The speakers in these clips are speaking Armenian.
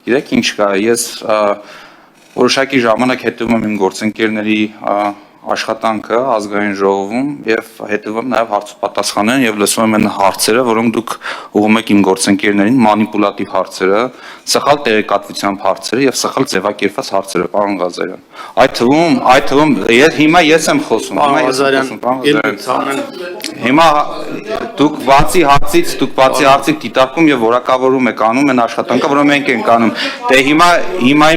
Գիտեք ինչ կա, ես որոշակի ժամանակ հետևում եմ իմ գործընկերների աշխատանքը ազգային ժողովում եւ հետևում նաեւ հարցպատասխանեն եւ լսում եմ այն հարցերը, որոնք դուք ուղղում եք իմ գործընկերներին, մանիպուլատիվ հարցերը, սխալ տեղեկատվությամբ հարցերը եւ սխալ ձևակերպված հարցերը, պարոն Ղազարյան։ Այդ թվում հիմա ես եմ խոսում, հիմա դուք բացի հարցից դիտարկում եւ որակավորում եք անում այն աշխատանքը, որը մենք ենք անում։ Դե հիմա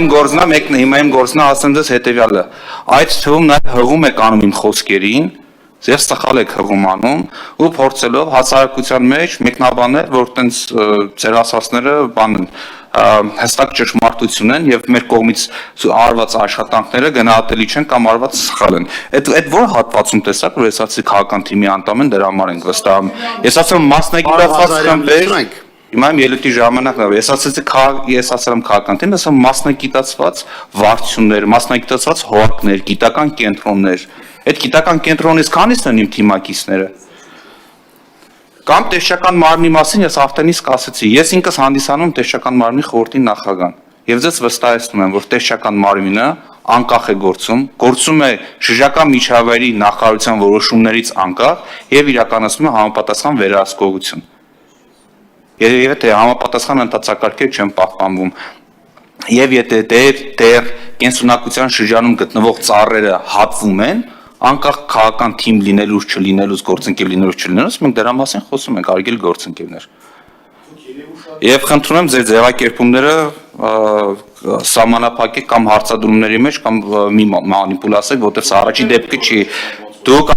իմ գործնա ասեմ ձեզ հետեւյալը։ Այդ թվում նաեւ հղում եք անում իմ խոսքերին, եւ սխալ եք հղում անում ու փորձելով հասարակության մեջ մեկնաբանել, որ տենց ձեր ասածները բանն հստակ ճշմարտություն են եւ մեր կողմից արված աշխատանքները գնահատելի չեն կամ արված սխալ են։ Այդ որ հատվածում տեսակ, որ ես ասացի քաղաքական թիմի անդամ են, դրա համար ենք վստահում։ Ես ասում մասնագիտացված խմբեր, հիմա իմ ելույթի ժամանակն է, ես ասացի քաղաքական թիմ, ասում մասնագիտացված վարչություններ, մասնագիտացված հողակներ, գիտական կենտրոններ։ Այդ գիտական կենտրոնից քանիսն են իմ թիմակիցները։ Կամ տեսչական մարմնի մասին ես արդեն իսկ ասացի, ես ինքս հանդիսանում տեսչական մարմնի խորհրդի նախագահ եւ ձեզ վստահեցնում եմ, որ տեսչական մարմինը անկախ է գործում է շրջակա միջավայրի նախարարության որոշումներից անկախ եւ իրականացնում է համապատասխան վերահսկողություն։ Եվ եթե համապատասխան ընթացակարգեր չեն պահպանվում եւ եթե դեռ կենսունակության շրջանում գտնվող ծառերը հատվում են, անկախ քաղաքական թիմ լինելուց չլինելուց, գործընկեր լինելուց չլինելուց, մենք դրա մասին խոսում ենք, արգել գործընկերներ։ Եվ խնդրում եմ ձեր ձևակերպումները սահմանափակեք կամ հարցադրումների մեջ կամ մի մանիպուլացեք, որտեղ սա առաջին դեպքը չի։ Դուք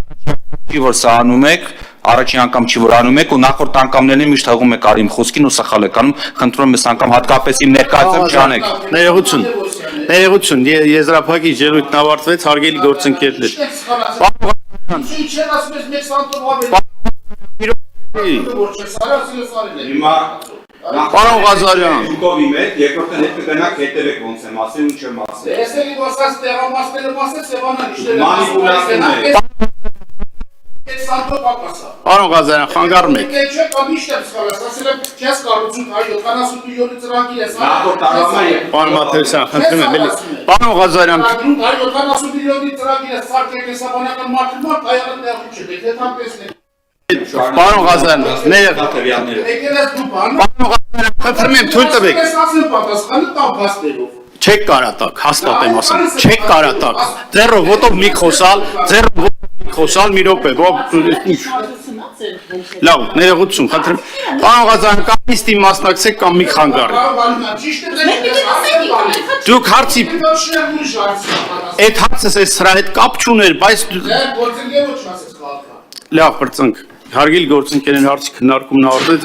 որ սա անում եք, առաջին անգամ չի որ անում եք ու նախորդ անգամներն միշտ հղում եք արիմ խոսքին ու սխալ եք անում, խնդրում եմ այս անգամ հատկապես իմ ներկայացում չանեք։ Ներողություն, եզրափակիչ ելույթն ավարտվեց, հարգելի գործընկերներ։ Պարոն Ղազարյան, Շուկովի մեջ, երկրորդն հետ կգնաք հետևեք ոնց եմ ասել ու չեմ ասել։ Ես էլի ասած տեղամասները մասը Սևանան իշտել Մանիպուլացիա։ Պարոն Ղազարյան, խանգարում եք։ Չէ, կամ իշտ եմ սխալ ասել եմ, չես կառուցում 70 միլիոնի ծրագիր ես։ Պարոն Մաթևոսյան, խնդրում եմ, էլի։ Պարոն Ղազարյան, 70 միլիոնի ծրագիր ես, սարքեք հեսաբանական մարդու հայանը տեղում չէ, եթե թամ տեսնեք։ Պարոն Ղազարյան, Եկել ես դու բան։ Պարոն Ղազարյան, խնդրում եմ, թույլ տվեք։ Ես ասեմ պատասխանը տամ փաստերով։ Չեք կարատակ, հաստատ եմ ասում, չեք կարատակ։ Ձեռով ոտով մի խոսալ մի րոպե, լավ, ներողություն, խնդրեմ։ Պարոն Ղազարյան, կամ նիստի մասնակցեք կամ մի խանգարի։ Դուք հարցի, այդ հարցս այս սրա հետ կապ չուներ, բայց լավ, բրծնք, հարգելի գործընկերներ հարցի քննարկումն ավարտվեց,